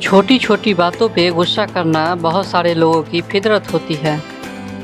छोटी छोटी बातों पे गुस्सा करना बहुत सारे लोगों की फितरत होती है।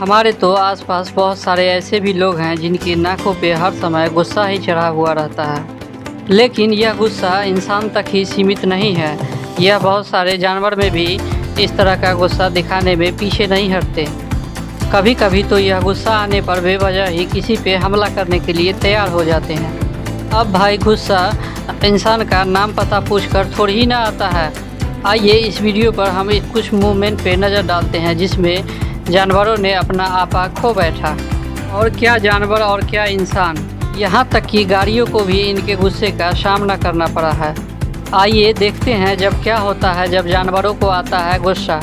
हमारे तो आसपास बहुत सारे ऐसे भी लोग हैं जिनकी नाकों पे हर समय गुस्सा ही चढ़ा हुआ रहता है। लेकिन यह गुस्सा इंसान तक ही सीमित नहीं है, यह बहुत सारे जानवर में भी इस तरह का गुस्सा दिखाने में पीछे नहीं हटते। कभी कभी तो यह गुस्सा आने पर बेवजह ही किसी पे हमला करने के लिए तैयार हो जाते हैं। अब भाई, गुस्सा इंसान का नाम पता पूछकर थोड़ी ही ना आता है। आइए इस वीडियो पर हम कुछ मूवमेंट पे नज़र डालते हैं जिसमें जानवरों ने अपना आपा खो बैठा। और क्या जानवर और क्या इंसान, यहाँ तक कि गाड़ियों को भी इनके गुस्से का सामना करना पड़ा है। आइए देखते हैं जब क्या होता है जब जानवरों को आता है गुस्सा।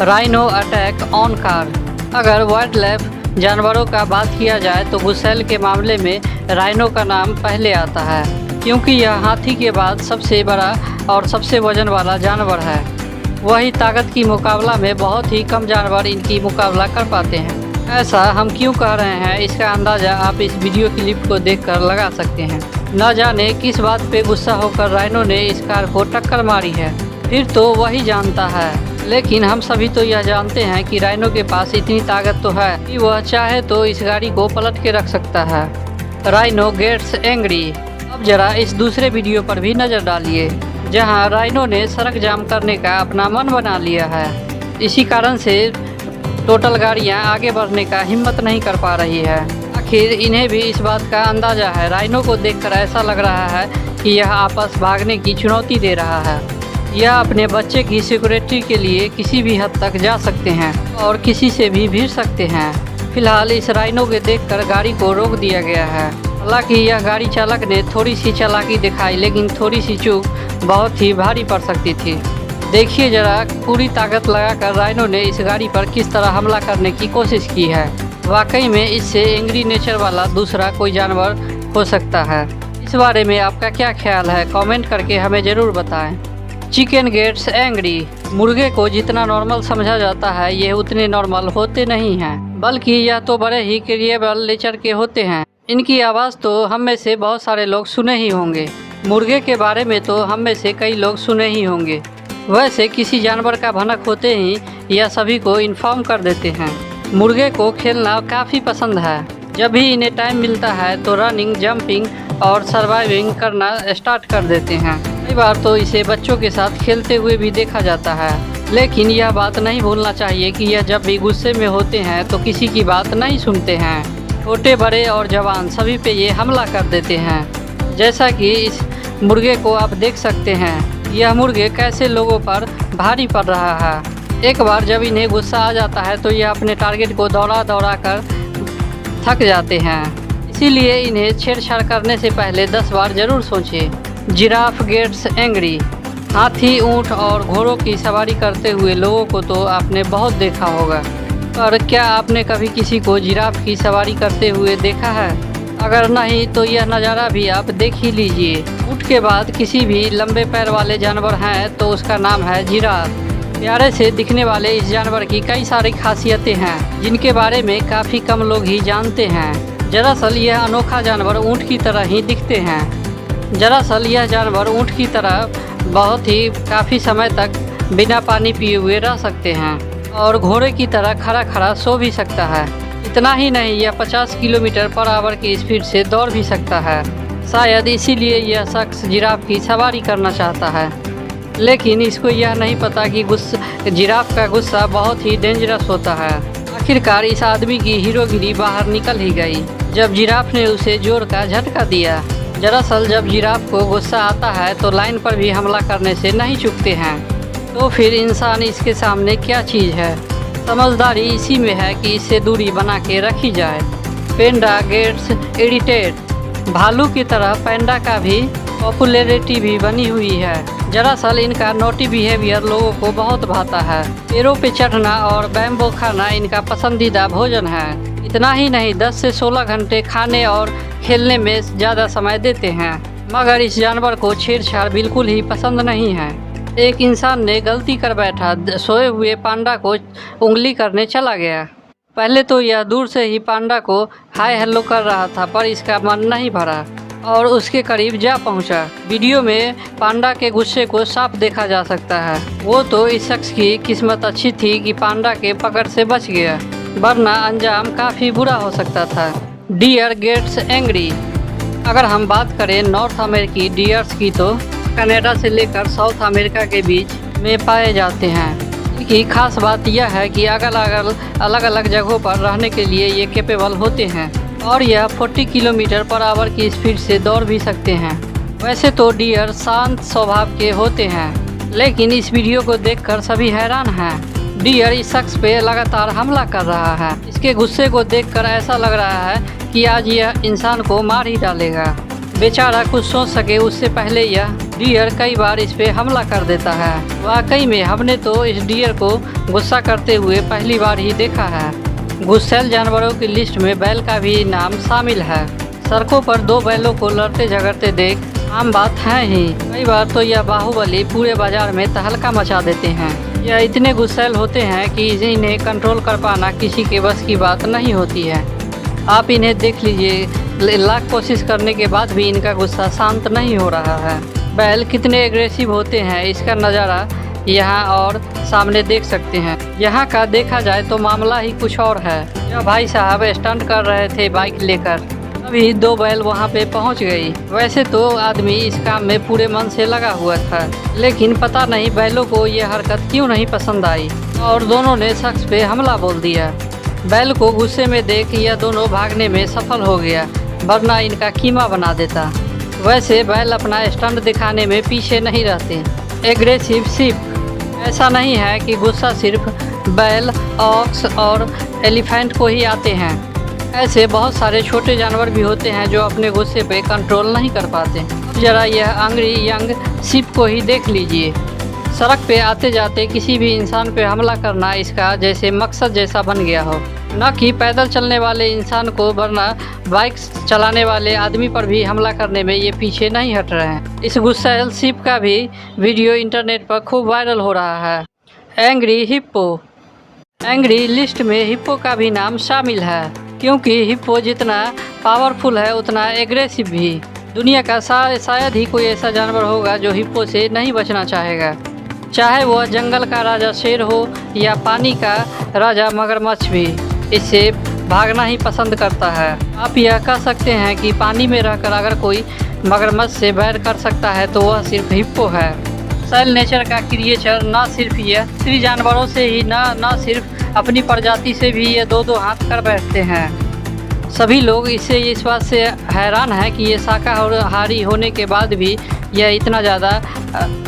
Rhino attack on car. अगर वाइल्ड लाइफ जानवरों का बात किया जाए तो गुस्सैल के मामले में राइनो का नाम पहले आता है, क्योंकि यह हाथी के बाद सबसे बड़ा और सबसे वजन वाला जानवर है। वही ताकत की मुकाबला में बहुत ही कम जानवर इनकी मुकाबला कर पाते हैं। ऐसा हम क्यों कह रहे हैं, इसका अंदाज़ा आप इस वीडियो क्लिप को देखकर लगा सकते हैं। न जाने किस बात पे गुस्सा होकर राइनो ने इस कार को टक्कर मारी है, फिर तो वही जानता है। लेकिन हम सभी तो यह जानते हैं कि राइनो के पास इतनी ताकत तो है कि वह चाहे तो इस गाड़ी को पलट के रख सकता है। Rhino gets angry. अब जरा इस दूसरे वीडियो पर भी नज़र डालिए, जहां राइनो ने सड़क जाम करने का अपना मन बना लिया है। इसी कारण से टोटल गाड़ियां आगे बढ़ने का हिम्मत नहीं कर पा रही है। आखिर इन्हें भी इस बात का अंदाज़ा है। राइनो को देखकर ऐसा लग रहा है कि यह आपस भागने की चुनौती दे रहा है। यह अपने बच्चे की सिक्योरिटी के लिए किसी भी हद तक जा सकते हैं और किसी से भी भिड़ सकते हैं। फिलहाल इस राइनो के देखकर गाड़ी को रोक दिया गया है। हालांकि यह गाड़ी चालक ने थोड़ी सी चालाकी दिखाई, लेकिन थोड़ी सी चूक बहुत ही भारी पड़ सकती थी। देखिए जरा, पूरी ताकत लगाकर राइनो ने इस गाड़ी पर किस तरह हमला करने की कोशिश की है। वाकई में इससे एंग्री नेचर वाला दूसरा कोई जानवर हो सकता है। इस बारे में आपका क्या ख्याल है, कमेंट करके हमें ज़रूर बताएं। Chicken gets angry. मुर्गे को जितना नॉर्मल समझा जाता है, ये उतने नॉर्मल होते नहीं हैं, बल्कि यह तो बड़े ही क्रिएबल नेचर के होते हैं। इनकी आवाज़ तो हम में से बहुत सारे लोग सुने ही होंगे। मुर्गे के बारे में तो हम में से कई लोग सुने ही होंगे। वैसे किसी जानवर का भनक होते ही यह सभी को इन्फॉर्म कर देते हैं। मुर्गे को खेलना काफ़ी पसंद है। जब भी इन्हें टाइम मिलता है तो रनिंग, जंपिंग और सर्वाइविंग करना स्टार्ट कर देते हैं। कई बार तो इसे बच्चों के साथ खेलते हुए भी देखा जाता है। लेकिन यह बात नहीं भूलना चाहिए कि यह जब भी गुस्से में होते हैं तो किसी की बात नहीं सुनते हैं। छोटे बड़े और जवान सभी पे ये हमला कर देते हैं। जैसा कि इस मुर्गे को आप देख सकते हैं, यह मुर्गे कैसे लोगों पर भारी पड़ रहा है। एक बार जब इन्हें गुस्सा आ जाता है तो यह अपने टारगेट को दौड़ा दौड़ा कर थक जाते हैं। इसीलिए इन्हें छेड़छाड़ करने से पहले 10 बार ज़रूर सोचें। Giraffe gets angry. हाथी, ऊँट और घोड़ों की सवारी करते हुए लोगों को तो आपने बहुत देखा होगा, पर क्या आपने कभी किसी को जिराफ की सवारी करते हुए देखा है? अगर नहीं तो यह नज़ारा भी आप देख ही लीजिए। ऊँट के बाद किसी भी लंबे पैर वाले जानवर हैं तो उसका नाम है जिराफ। प्यारे से दिखने वाले इस जानवर की कई सारी खासियतें हैं जिनके बारे में काफ़ी कम लोग ही जानते हैं। दरअसल यह अनोखा जानवर ऊँट की तरह ही दिखते हैं। दरअसल यह जानवर ऊँट की तरह बहुत ही काफ़ी समय तक बिना पानी पिए हुए रह सकते हैं और घोड़े की तरह खड़ा खड़ा सो भी सकता है। इतना ही नहीं, यह 50 किलोमीटर पर आवर की स्पीड से दौड़ भी सकता है। शायद इसीलिए यह शख्स जिराफ की सवारी करना चाहता है। लेकिन इसको यह नहीं पता कि जिराफ का गुस्सा बहुत ही डेंजरस होता है। आखिरकार इस आदमी की हीरोगिरी बाहर निकल ही गई जब जिराफ ने उसे जोर का झटका दिया। दरअसल जब जिराफ को गुस्सा आता है तो लाइन पर भी हमला करने से नहीं चूकते हैं। तो फिर इंसान इसके सामने क्या चीज़ है? समझदारी इसी में है कि इससे दूरी बना के रखी जाए। पेंडा गेट्स इरिटेट। भालू की तरह पेंडा का भी पॉपुलैरिटी भी बनी हुई है। दरअसल इनका नोटी बिहेवियर लोगों को बहुत भाता है। पेड़ों पे चढ़ना और बैम्बो खाना इनका पसंदीदा भोजन है। इतना ही नहीं, 10 से 16 घंटे खाने और खेलने में ज़्यादा समय देते हैं। मगर इस जानवर को छेड़छाड़ बिल्कुल ही पसंद नहीं है। एक इंसान ने गलती कर बैठा, सोए हुए पांडा को उंगली करने चला गया। पहले तो यह दूर से ही पांडा को हाय हेलो कर रहा था, पर इसका मन नहीं भरा। और उसके करीब जा पहुंचा। वीडियो में पांडा के गुस्से को साफ देखा जा सकता है। वो तो इस शख्स की किस्मत अच्छी थी कि पांडा के पकड़ से बच गया, वरना अंजाम काफ़ी बुरा हो सकता था। Deer gets angry. अगर हम बात करें नॉर्थ अमेरिकी डियर्स की तो कनाडा से लेकर साउथ अमेरिका के बीच में पाए जाते हैं। इनकी खास बात यह है कि अलग अलग जगहों पर रहने के लिए ये कैपेबल होते हैं और यह 40 किलोमीटर पर आवर की स्पीड से दौड़ भी सकते हैं। वैसे तो डियर शांत स्वभाव के होते हैं, लेकिन इस वीडियो को देखकर सभी हैरान हैं। डियर इस शख्स पे लगातार हमला कर रहा है। इसके गुस्से को देखकर ऐसा लग रहा है कि आज यह इंसान को मार ही डालेगा। बेचारा कुछ सोच सके उससे पहले यह डियर कई बार इस पे हमला कर देता है। वाकई में हमने तो इस डियर को गुस्सा करते हुए पहली बार ही देखा है। गुस्सैल जानवरों की लिस्ट में बैल का भी नाम शामिल है। सड़कों पर दो बैलों को लड़ते झगड़ते देख आम बात है ही। कई बार तो यह बाहुबली पूरे बाजार में तहलका मचा देते हैं। यह इतने गुस्सैल होते हैं कि इन्हें कंट्रोल कर पाना किसी के बस की बात नहीं होती है। आप इन्हें देख लीजिए, लाख कोशिश करने के बाद भी इनका गुस्सा शांत नहीं हो रहा है। बैल कितने एग्रेसिव होते हैं इसका नज़ारा यहाँ और सामने देख सकते हैं। यहाँ का देखा जाए तो मामला ही कुछ और है। जब भाई साहब स्टंट कर रहे थे बाइक लेकर, तभी दो बैल वहाँ पे पहुँच गई। वैसे तो आदमी इस काम में पूरे मन से लगा हुआ था, लेकिन पता नहीं बैलों को ये हरकत क्यों नहीं पसंद आई और दोनों ने शख्स पे हमला बोल दिया। बैल को गुस्से में देख यह दोनों भागने में सफल हो गया, वरना इनका कीमा बना देता। वैसे बैल अपना स्टंट दिखाने में पीछे नहीं रहते। Aggressive ship. ऐसा नहीं है कि गुस्सा सिर्फ बैल, ऑक्स और एलिफेंट को ही आते हैं। ऐसे बहुत सारे छोटे जानवर भी होते हैं जो अपने गुस्से पे कंट्रोल नहीं कर पाते। जरा यह एंग्री यंग शिप को ही देख लीजिए। सड़क पे आते जाते किसी भी इंसान पे हमला करना इसका जैसे मकसद जैसा बन गया हो, न कि पैदल चलने वाले इंसान को, वरना बाइक चलाने वाले आदमी पर भी हमला करने में ये पीछे नहीं हट रहे हैं। इस गुस्सैल शिप का भी वीडियो इंटरनेट पर खूब वायरल हो रहा है। Angry hippo. एंग्री लिस्ट में हिप्पो का भी नाम शामिल है, क्योंकि हिप्पो जितना पावरफुल है उतना एग्रेसिव भी। दुनिया का शायद ही कोई ऐसा जानवर होगा जो हिप्पो से नहीं बचना चाहेगा, चाहे वह जंगल का राजा शेर हो या पानी का राजा मगरमच्छ भी इससे भागना ही पसंद करता है। आप यह कह सकते हैं कि पानी में रहकर अगर कोई मगरमच्छ से बैर कर सकता है तो वह सिर्फ हिप्पो है। सेल नेचर का क्रिएचर न सिर्फ यह दूसरी जानवरों से ही न सिर्फ अपनी प्रजाति से भी ये दो हाथ कर बैठते हैं। सभी लोग इससे इस बात से हैरान हैं कि ये शाकाहारी होने के बाद भी यह इतना ज़्यादा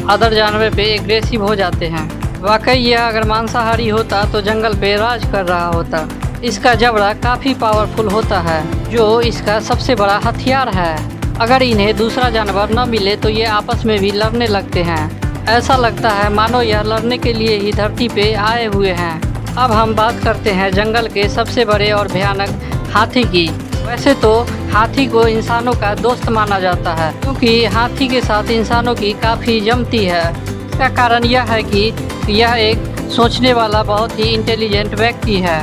अदर जानवर पे एग्रेसिव हो जाते हैं। वाकई यह अगर मांसाहारी होता तो जंगल पे राज कर रहा होता। इसका जबड़ा काफ़ी पावरफुल होता है, जो इसका सबसे बड़ा हथियार है। अगर इन्हें दूसरा जानवर न मिले तो ये आपस में भी लड़ने लगते हैं। ऐसा लगता है मानो यह लड़ने के लिए ही धरती पे आए हुए हैं। अब हम बात करते हैं जंगल के सबसे बड़े और भयानक हाथी की। वैसे तो हाथी को इंसानों का दोस्त माना जाता है, क्योंकि हाथी के साथ इंसानों की काफ़ी जमती है। इसका कारण यह है कि यह एक सोचने वाला बहुत ही इंटेलिजेंट व्यक्ति है।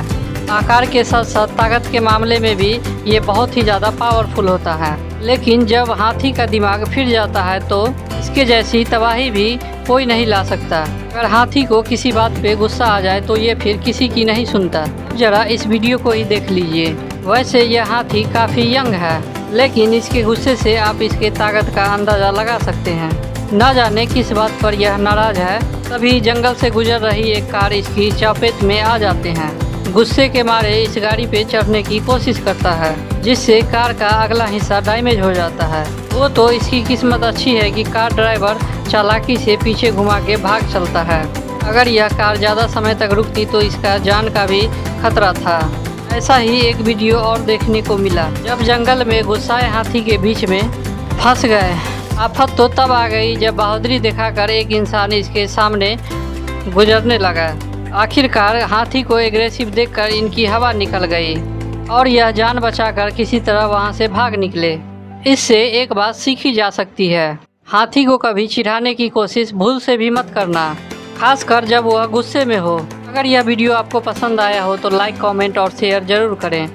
आकार के साथ साथ ताकत के मामले में भी ये बहुत ही ज़्यादा पावरफुल होता है। लेकिन जब हाथी का दिमाग फिर जाता है तो इसके जैसी तबाही भी कोई नहीं ला सकता। अगर हाथी को किसी बात पे गुस्सा आ जाए तो ये फिर किसी की नहीं सुनता। जरा इस वीडियो को ही देख लीजिए। वैसे यह हाथी काफ़ी यंग है, लेकिन इसके गुस्से से आप इसके ताकत का अंदाज़ा लगा सकते हैं। न जाने किस बात पर यह नाराज़ है, तभी जंगल से गुजर रही एक कार इसकी चपेट में आ जाते हैं। गुस्से के मारे इस गाड़ी पे चढ़ने की कोशिश करता है, जिससे कार का अगला हिस्सा डैमेज हो जाता है। वो तो इसकी किस्मत अच्छी है कि कार ड्राइवर चालाकी से पीछे घुमा के भाग चलता है। अगर यह कार ज़्यादा समय तक रुकती तो इसका जान का भी खतरा था। ऐसा ही एक वीडियो और देखने को मिला, जब जंगल में गुस्साए हाथी के बीच में फंस गए। आफत तो तब आ गई जब बहादुरी दिखाकर एक इंसान इसके सामने गुजरने लगा। आखिरकार हाथी को एग्रेसिव देखकर इनकी हवा निकल गई और यह जान बचाकर किसी तरह वहां से भाग निकले। इससे एक बात सीखी जा सकती है, हाथी को कभी चिढ़ाने की कोशिश भूल से भी मत करना, खासकर जब वह गुस्से में हो। अगर यह वीडियो आपको पसंद आया हो तो लाइक, कमेंट और शेयर ज़रूर करें।